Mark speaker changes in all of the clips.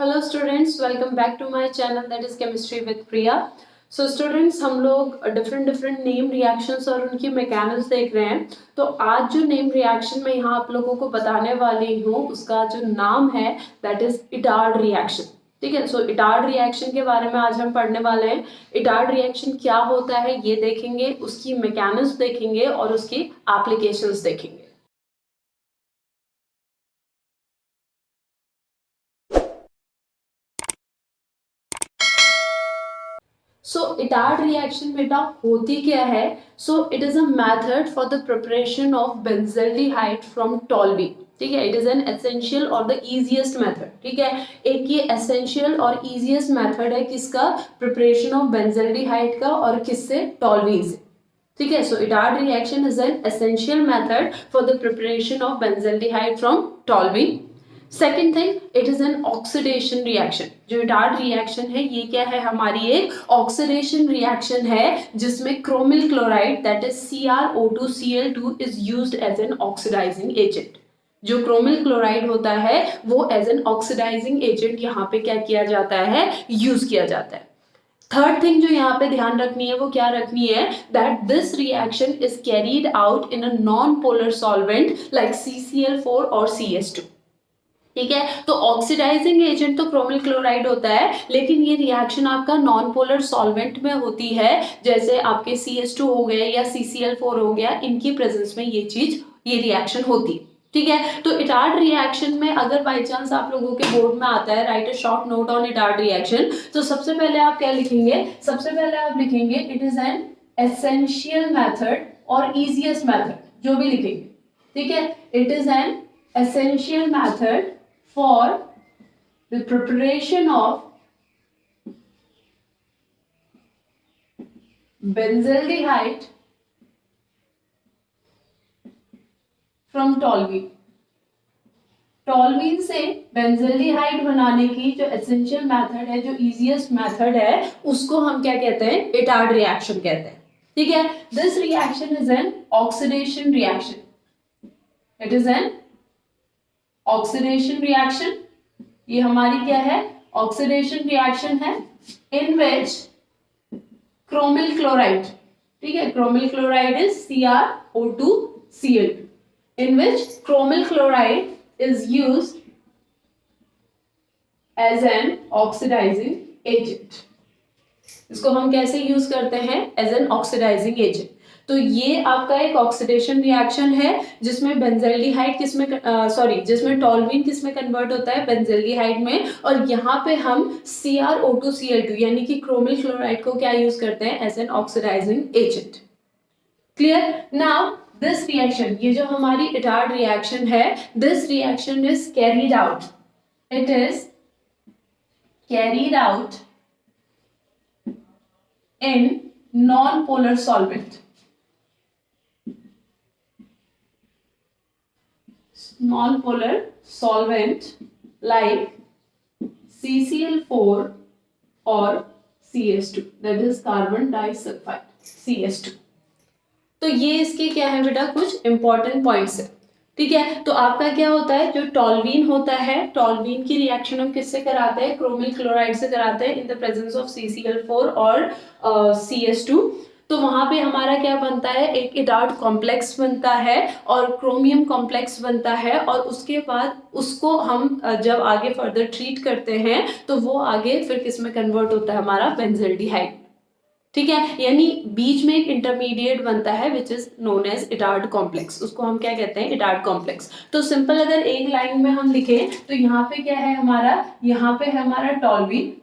Speaker 1: Hello students, welcome back to my channel that is chemistry with Priya. So students, हम लोग different different name reactions और उनकी mechanism देख रहे हैं। तो आज जो नेम रिएक्शन मैं यहाँ आप लोगों को बताने वाली हूँ उसका जो नाम है दैट इज इटार्ड रिएक्शन। ठीक है, सो इटार्ड रिएक्शन के बारे में आज हम पढ़ने वाले हैं। इटार्ड रिएक्शन क्या होता है ये देखेंगे, उसकी मैकेनिज्म देखेंगे और उसकी एप्लीकेशंस देखेंगे। सो इटार्ड रिएक्शन बेटा होती क्या है? So it is a method for the preparation of benzaldehyde from toluene. ठीक है, इट इज एन एसेंशियल और द इजीएस्ट मेथड। ठीक है, एक ये एसेंशियल और इजीएस्ट मेथड है किसका? प्रिपरेशन ऑफ बेंजल्डिहाइड का, और किससे? टॉल्यूइन से। ठीक है, so Etard reaction is an essential method for the preparation of benzaldehyde from toluene. Second thing, it is an oxidation reaction. जो इटार्ड रिएक्शन है ये क्या है? हमारी एक ऑक्सीडेशन रिएक्शन है जिसमें chromyl chloride that is CrO2Cl2 is used as an oxidising agent. जो क्रोमिल क्लोराइड होता है वो एज एन ऑक्सीडाइजिंग एजेंट यहाँ पे क्या किया जाता है? यूज किया जाता है। थर्ड थिंग जो यहाँ पे ध्यान रखनी है वो क्या रखनी है? That this reaction is carried out in a non polar solvent like CCl4 और CS2। ठीक है, तो ऑक्सीडाइजिंग एजेंट तो क्रोमिल क्लोराइड होता है, लेकिन ये रिएक्शन आपका नॉन पोलर सॉल्वेंट में होती है, जैसे आपके CS2 हो गए या CCl4 हो गया, इनकी प्रेजेंस में ये रिएक्शन होती है। ठीक है, तो इटार्ड रिएक्शन में अगर बाई चांस आप लोगों के बोर्ड में आता है right a short note on Etard reaction, तो सबसे पहले आप क्या लिखेंगे? सबसे पहले आप लिखेंगे it is an essential method और इजीएस्ट मेथड, जो भी लिखेंगे। ठीक है, it is N essential method for the preparation of benzaldehyde from toluene। Toluene से बेंजल्डिहाइड बनाने की जो एसेंशियल मेथड है, जो इजीएस्ट मेथड है, उसको हम क्या कहते हैं? इटार्ड रिएक्शन कहते हैं। ठीक है, this reaction is an oxidation reaction. It is an oxidation reaction. ये हमारी क्या है? ऑक्सीडेशन रिएक्शन है इन विच क्रोमिल क्लोराइड, ठीक है, chromyl chloride is CrO2Cl2, in which chromyl chloride is used as an oxidizing agent। इसको हम कैसे यूज करते हैं? As an oxidising agent. तो ये आपका एक ऑक्सीडेशन रिएक्शन है जिसमें बेंजल्डिहाइड जिसमें टॉल्यूइन किसमें कन्वर्ट होता है? बेंजल्डिहाइड में। और यहाँ पे हम CrO2Cl2 यानी कि क्रोमिल क्लोराइड को क्या यूज करते हैं? As an oxidising agent. Clear? Now this reaction, ये जो हमारी इटार्ड रिएक्शन है, this reaction is carried out, it is carried out in non-polar solvent। Non-polar solvent like CCl4 or CS2, that is carbon disulfide CS2। तो ये इसके क्या है बेटा? कुछ इंपॉर्टेंट पॉइंट्स है। ठीक है, तो आपका क्या होता है? जो टॉल्यूइन होता है, टॉल्यूइन की रिएक्शन हम किससे कराते हैं? क्रोमिल क्लोराइड से कराते हैं in the presence of CCl4 और CS2। तो वहां पे हमारा क्या बनता है? एक इटार्ड कॉम्प्लेक्स बनता है और क्रोमियम कॉम्प्लेक्स बनता है, और उसके बाद उसको हम जब आगे फर्दर ट्रीट करते हैं तो वो आगे फिर किस में कन्वर्ट होता है? हमारा बेंजल्डिहाइड। ठीक है, यानी बीच में एक इंटरमीडिएट बनता है which is known as Etard complex. उसको हम क्या कहते हैं? Etard complex. तो सिंपल अगर एक लाइन में हम लिखें तो यहाँ पे क्या है हमारा? यहाँ पे है हमारा टॉल्यूइन।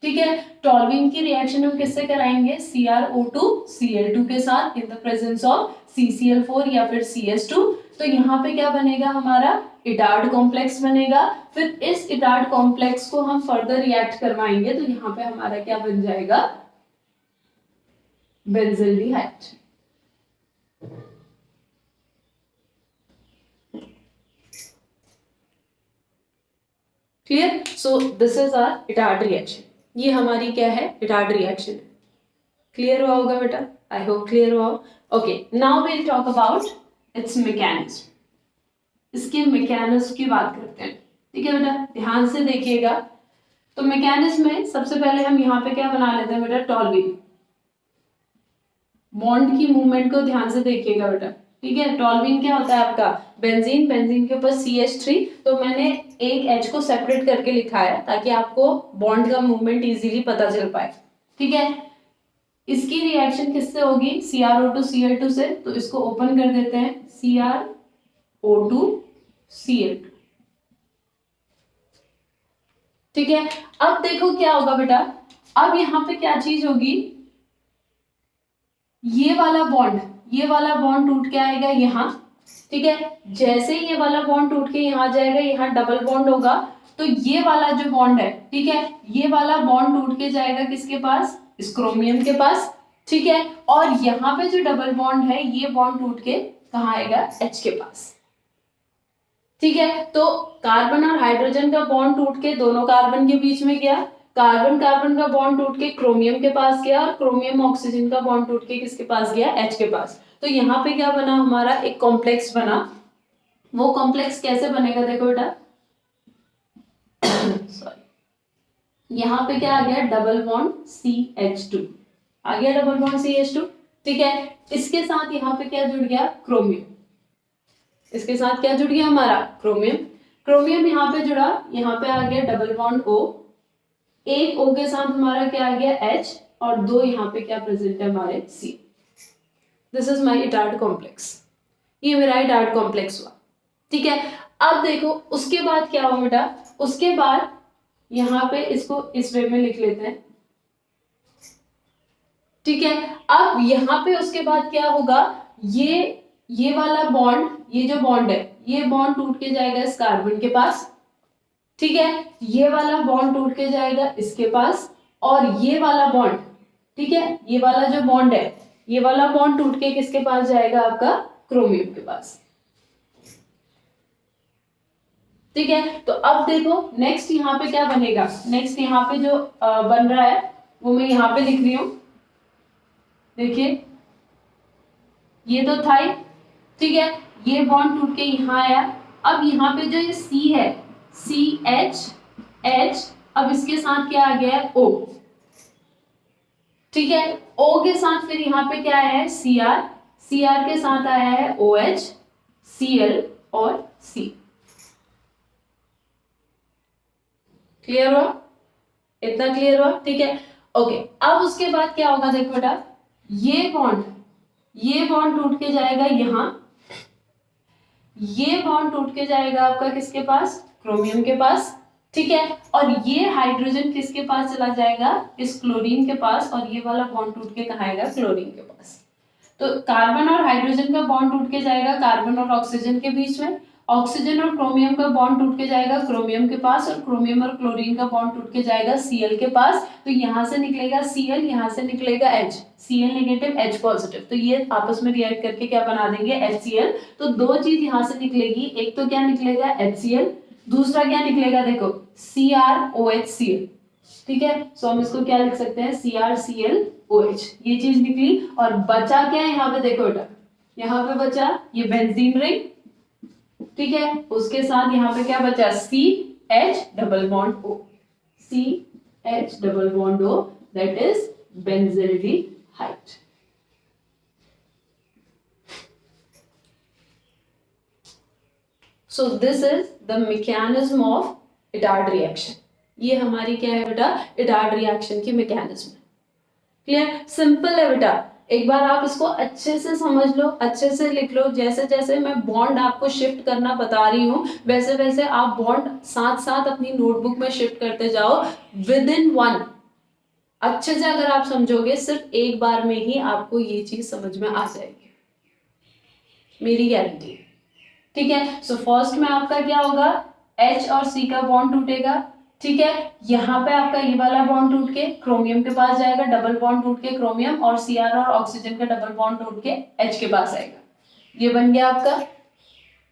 Speaker 1: ठीक है, टॉल्यूइन की रिएक्शन हम किससे कराएंगे? CrO2Cl2 के साथ in the presence of CCl4 या फिर CS2। तो यहाँ पे क्या बनेगा हमारा? इटार्ड कॉम्प्लेक्स बनेगा। फिर इस इटार्ड कॉम्प्लेक्स को हम फर्दर रिएक्ट करवाएंगे तो यहाँ पे हमारा क्या बन जाएगा? Benzaldehyde. Clear? So this is our Etard reaction. ये हमारी क्या है? इटार्ड रिएक्शन है। क्लियर हुआ होगा बेटा? आई होप क्लियर हुआ। Okay, now we will talk about its mechanism. इसके मैकेनिज्म की बात करते हैं। ठीक है बेटा, ध्यान से देखिएगा। तो मैकेनिज्म में सबसे पहले हम यहाँ पे क्या बना लेते हैं बेटा, टॉल्यूइन। बॉन्ड की मूवमेंट को ध्यान से देखिएगा बेटा, ठीक है। टॉल्यूइन क्या होता है आपका, बेंजीन, बेंजीन के ऊपर CH3, तो मैंने एक H को सेपरेट करके लिखा है ताकि आपको बॉन्ड का मूवमेंट इजीली पता चल पाए, ठीक है। इसकी रिएक्शन किससे होगी, CrO2 Cl2 से, तो इसको ओपन कर देते हैं, CrO2 Cl2, ठीक है। अब देखो क्या होगा बेटा, अब यहाँ पे क्या चीज होगी, ये वाला बॉन्ड टूट के आएगा यहाँ, ठीक है। जैसे ही ये वाला बॉन्ड टूट के यहाँ जाएगा, यहाँ डबल बॉन्ड होगा, तो ये वाला जो बॉन्ड है, ठीक है, ये वाला बॉन्ड टूट के जाएगा किसके पास, इस क्रोमियम के पास, ठीक है। और यहाँ पे जो डबल बॉन्ड है, ये बॉन्ड टूट के कहाँ आएगा, H के पास, ठीक है। तो कार्बन और हाइड्रोजन का बॉन्ड टूट के दोनों कार्बन के बीच में गया, कार्बन कार्बन का बॉन्ड टूट के क्रोमियम के पास गया, और क्रोमियम ऑक्सीजन का बॉन्ड टूट के किसके पास गया, H के पास। तो यहाँ पे क्या बना, हमारा एक कॉम्प्लेक्स बना। वो कॉम्प्लेक्स कैसे बनेगा, देखो बेटा सॉरी, यहाँ पे क्या आ गया, डबल बॉन्ड CH2 आ गया, डबल बॉन्ड CH2, ठीक है। इसके साथ यहाँ पे क्या जुड़ गया, क्रोमियम, इसके साथ क्या जुड़ गया हमारा, क्रोमियम। क्रोमियम यहाँ पे जुड़ा, यहाँ पे आ गया डबल बॉन्ड O, एक O के साथ हमारा क्या आ गया, H, और दो यहाँ पे क्या प्रेजेंट है हमारे, C। This is my Etard complex, ये मेरा इटार्ड कॉम्प्लेक्स हुआ, ठीक है। अब देखो उसके बाद क्या हुआ बेटा, उसके बाद यहाँ पे इसको इस वे में लिख लेते हैं, ठीक है। अब यहाँ पे उसके बाद क्या होगा, ये वाला बॉन्ड, ये जो बॉन्ड है, ये बॉन्ड टूट के जाएगा इस कार्बन के पास, ठीक है। ये वाला बॉन्ड टूट के जाएगा इसके पास, और ये वाला बॉन्ड, ठीक है, ये वाला जो बॉन्ड है, ये वाला बॉन्ड टूट के किसके पास जाएगा, आपका क्रोमियम के पास, ठीक है। तो अब देखो नेक्स्ट यहाँ पे क्या बनेगा, नेक्स्ट यहाँ पे जो बन रहा है वो मैं यहाँ पे लिख रही हूं, देखिए ये तो था ही, ठीक है। ये बॉन्ड टूट के यहाँ आया, अब यहाँ पे जो ये C है, CH, अब इसके साथ क्या आ गया है, O, ठीक है। O के साथ फिर यहाँ पे क्या आया है, Cr के साथ आया है OH, Cl और C। क्लियर हुआ, इतना क्लियर हुआ, ठीक है, ओके। अब उसके बाद क्या होगा, देखो बेटा, ये बॉन्ड टूट के जाएगा यहाँ, ये बॉन्ड टूट के जाएगा आपका किसके पास, क्रोमियम के पास, ठीक है। और ये हाइड्रोजन किसके पास चला जाएगा, इस क्लोरीन के पास, और ये वाला बॉन्ड टूट के कहाँ आएगा, क्लोरीन के पास। तो कार्बन और हाइड्रोजन का बॉन्ड टूट के जाएगा कार्बन और ऑक्सीजन के बीच में, ऑक्सीजन और क्रोमियम का बॉन्ड टूट के जाएगा क्रोमियम के पास, और क्रोमियम और क्लोरीन का बॉन्ड टूट के जाएगा Cl के पास। तो यहाँ से निकलेगा Cl, यहाँ से निकलेगा H, Cl negative H positive, तो ये आपस में रिएक्ट करके क्या बना देंगे, HCl। तो दो चीज यहाँ से निकलेगी, एक तो क्या निकलेगा HCl, दूसरा क्या निकलेगा, देखो CrOHCl, ठीक है। सो हम इसको क्या लिख सकते हैं, CrClOH, ये चीज निकली। और बचा क्या है यहाँ पे, देखो बेटा, यहाँ पे बचा ये बेंजीन रिंग, ठीक है। उसके साथ यहाँ पे क्या बचा, CH double bond O, CH double bond O, that is benzaldehyde. So this is the mechanism of Etard reaction. ये हमारी क्या है बेटा, इटार्ड रिएक्शन की मैकेनिज्म है। क्लियर, सिंपल है बेटा, एक बार आप इसको अच्छे से समझ लो, अच्छे से लिख लो। जैसे जैसे मैं बॉन्ड आपको शिफ्ट करना बता रही हूँ, वैसे वैसे आप बॉन्ड साथ साथ अपनी नोटबुक में शिफ्ट करते जाओ। विद इन वन, अच्छे से अगर आप समझोगे, सिर्फ एक बार में ही आपको ये चीज समझ में आ जाएगी, मेरी गारंटी, ठीक है। सो फर्स्ट में आपका क्या होगा, H और C का बॉन्ड टूटेगा, ठीक है। यहाँ पे आपका ये वाला बॉन्ड टूट के क्रोमियम के पास जाएगा, डबल बॉन्ड टूट के क्रोमियम, और Cr और ऑक्सीजन का डबल बॉन्ड टूट के H के पास आएगा। ये बन गया आपका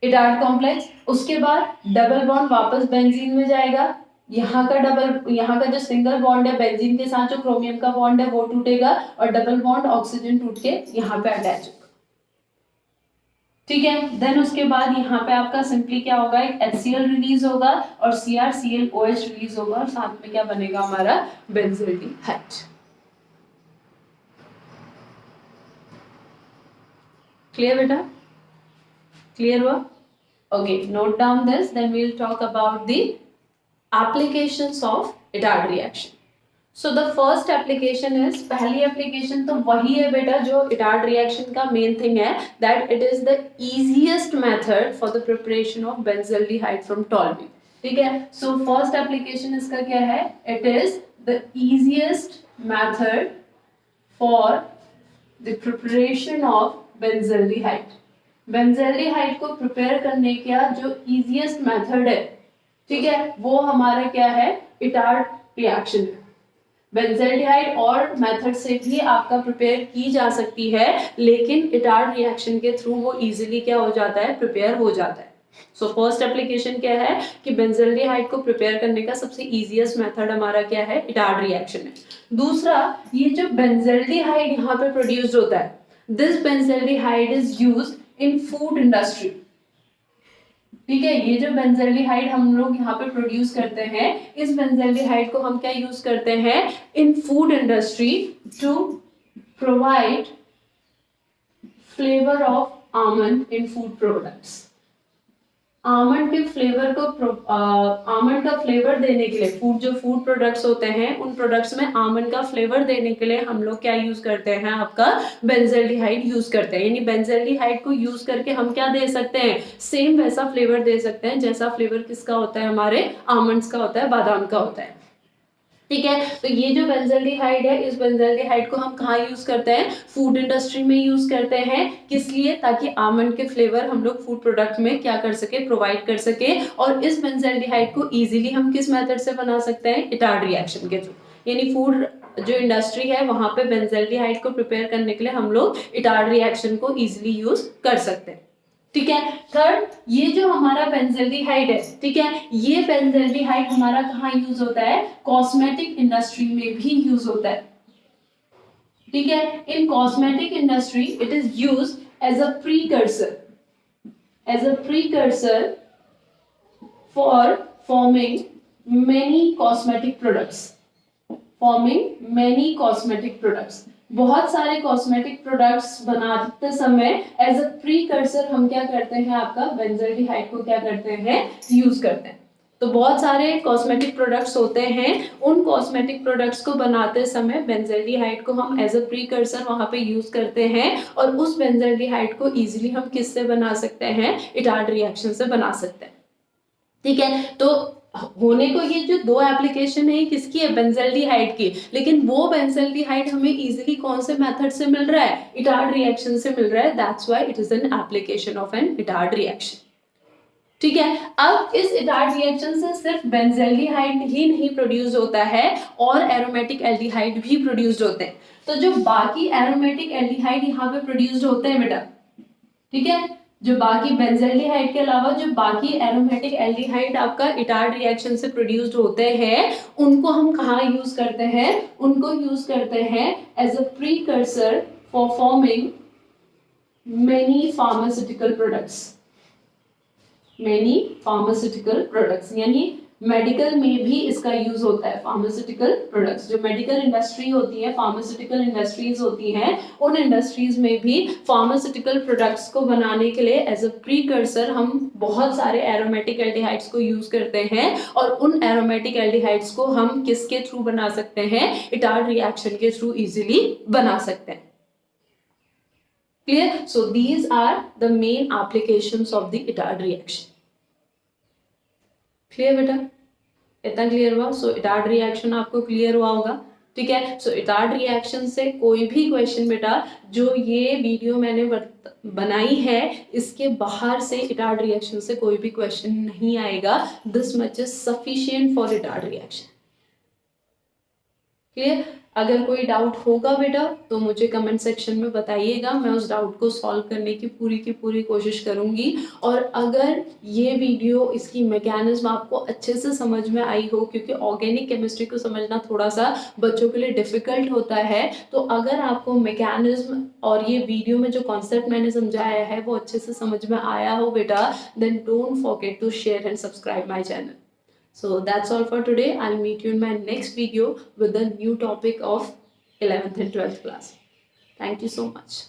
Speaker 1: इटार्ड कॉम्प्लेक्स। उसके बाद डबल बॉन्ड वापस बेंजीन में जाएगा, यहाँ का जो सिंगल बॉन्ड है बेंजीन के साथ, जो क्रोमियम का बॉन्ड है वो टूटेगा, और डबल बॉन्ड ऑक्सीजन टूट के यहाँ पे अटैच होगा, ठीक है। देन उसके बाद यहाँ पे आपका सिंपली क्या होगा, एक HCl रिलीज होगा और CrClOH रिलीज होगा और साथ में क्या बनेगा हमारा बेंजल्डिहाइड। क्लियर बेटा, क्लियर हुआ? Okay, note down this, then we will talk about the applications of Etard reaction. So the first application is, पहली एप्लीकेशन तो वही है बेटा जो इटार्ड रिएक्शन का मेन थिंग है, that it is the easiest method for the preparation of benzaldehyde from toluol. ठीक है, सो फर्स्ट एप्लीकेशन इसका क्या है, it is the easiest method for the preparation of benzaldehyde. Benzaldehyde को prepare करने का जो इजीएस्ट मेथड है, ठीक है, वो हमारा क्या है, इटार्ड रिएक्शन है। बेंजल्डिहाइड और मेथड से भी आपका प्रिपेयर की जा सकती है, लेकिन इटार्ड रिएक्शन के थ्रू वो इजीली क्या हो जाता है, प्रिपेयर हो जाता है। सो फर्स्ट एप्लीकेशन क्या है कि बेंजल्डिहाइड को प्रिपेयर करने का सबसे इजीएस्ट मेथड हमारा क्या है, इटार्ड रिएक्शन है। दूसरा, ये जो बेंजल्डिहाइड यहाँ पे प्रोड्यूस होता है, this benzaldehyde is used in food industry. ठीक है, ये जो बेंजल्डिहाइड हम लोग यहाँ पे प्रोड्यूस करते हैं, इस बेंजल्डिहाइड को हम क्या यूज करते हैं, in food industry to provide flavour of almond in food products. Almond के फ्लेवर को आमंड का फ्लेवर देने के लिए, जो फूड प्रोडक्ट्स होते हैं उन प्रोडक्ट्स में आमंड का फ्लेवर देने के लिए हम लोग क्या यूज करते हैं, आपका बेंजल्डिहाइड यूज करते हैं। यानी बेंजल्डिहाइड को यूज करके हम क्या दे सकते हैं, सेम वैसा फ्लेवर दे सकते हैं जैसा फ्लेवर किसका होता है, हमारे आमंड्स का होता है, बादाम का होता है। ठीक है, तो ये जो बेंजल्डिहाइड है, इस बेंजल्डिहाइड को हम कहाँ यूज करते हैं, फूड इंडस्ट्री में यूज करते हैं। किस लिए, ताकि आमंड के फ्लेवर हम लोग फूड प्रोडक्ट में क्या कर सके, प्रोवाइड कर सके। और इस बेंजल्डिहाइड को इजीली हम किस मेथड से बना सकते हैं, इटार्ड रिएक्शन के थ्रू। यानी फूड जो इंडस्ट्री है वहां पे बेंजल्डिहाइड को प्रिपेयर करने के लिए हम लोग इटार्ड रिएक्शन को इजीली यूज कर सकते हैं। ठीक है, थर्ड, ये जो हमारा बेंजल्डिहाइड है, ठीक है, ये बेंजल्डिहाइड हमारा कहाँ यूज होता है, कॉस्मेटिक इंडस्ट्री में भी यूज होता है। ठीक है, in cosmetic industry it is use as a precursor for forming many cosmetic products. बहुत सारे कॉस्मेटिक प्रोडक्ट्स बनाते समय एज अ प्रीकर्सर हम क्या करते हैं, आपका बेंजल्डिहाइड को क्या करते हैं, यूज करते हैं। तो बहुत सारे कॉस्मेटिक प्रोडक्ट्स होते हैं, उन कॉस्मेटिक प्रोडक्ट्स को बनाते समय बेंजल्डिहाइड को हम एज अ प्रीकर्सर वहां पे यूज करते हैं, और उस बेंजल्डिहाइड को इजीली हम किससे बना सकते हैं, इटार्ड रिएक्शन से बना सकते हैं। ठीक है, तो होने को ये जो दो एप्लीकेशन है किसकी है, बेंजल्डिहाइड की, लेकिन वो बेंजल्डिहाइड हमें इजीली कौन से मेथड से मिल रहा है, इटार्ड रिएक्शन से मिल रहा है। That's why it is an application of an Etard reaction. ठीक है, अब इस इटार्ड रिएक्शन से सिर्फ बेंजल्डिहाइड ही नहीं प्रोड्यूस होता है, और एरोमेटिक एल्डिहाइड भी प्रोड्यूस्ड होते हैं। तो जो बाकी एरोमेटिक एल्डिहाइड यहाँ पे प्रोड्यूस्ड होते हैं बेटा, ठीक है, जो बाकी बेंजल्डिहाइड के अलावा जो बाकी एरोमेटिक एल्डिहाइड आपका इटार्ड रिएक्शन से प्रोड्यूस्ड होते हैं, उनको हम कहाँ यूज करते हैं, उनको यूज करते हैं as a precursor for forming many pharmaceutical products. यानी मेडिकल में भी इसका यूज होता है। फार्मास्यूटिकल प्रोडक्ट्स, जो मेडिकल इंडस्ट्री होती है, फार्मास्यूटिकल इंडस्ट्रीज होती हैं, उन इंडस्ट्रीज में भी फार्मास्यूटिकल प्रोडक्ट्स को बनाने के लिए एज अ प्रीकर्सर हम बहुत सारे एरोमेटिक एल्डिहाइड्स को यूज करते हैं, और उन एरोमेटिक एल्डिहाइड्स को हम किसके थ्रू बना सकते हैं, इटार्ड रिएक्शन के थ्रू इजीली बना सकते हैं। Clear? So these are the main applications of the Etard reaction. Clear बेटा, इतना क्लियर हुआ? सो इटार्ड रिएक्शन आपको क्लियर हुआ होगा। ठीक है, सो इटार्ड रिएक्शन से कोई भी क्वेश्चन बेटा जो ये वीडियो मैंने बनाई है, इसके बाहर से इटार्ड रिएक्शन से कोई भी क्वेश्चन नहीं आएगा। This much is sufficient for Etard reaction. Clear? अगर कोई डाउट होगा बेटा तो मुझे कमेंट सेक्शन में बताइएगा, मैं उस डाउट को सॉल्व करने की पूरी कोशिश करूंगी। और अगर ये वीडियो, इसकी मैकेनिज्म आपको अच्छे से समझ में आई हो, क्योंकि ऑर्गेनिक केमिस्ट्री को समझना थोड़ा सा बच्चों के लिए डिफिकल्ट होता है, तो अगर आपको मैकेनिज्म और ये वीडियो में जो कॉन्सेप्ट मैंने समझाया है वो अच्छे से समझ में आया हो बेटा, then don't forget to share and subscribe my channel. So that's all for today. I'll meet you in my next video with a new topic of 11th and 12th class. Thank you so much.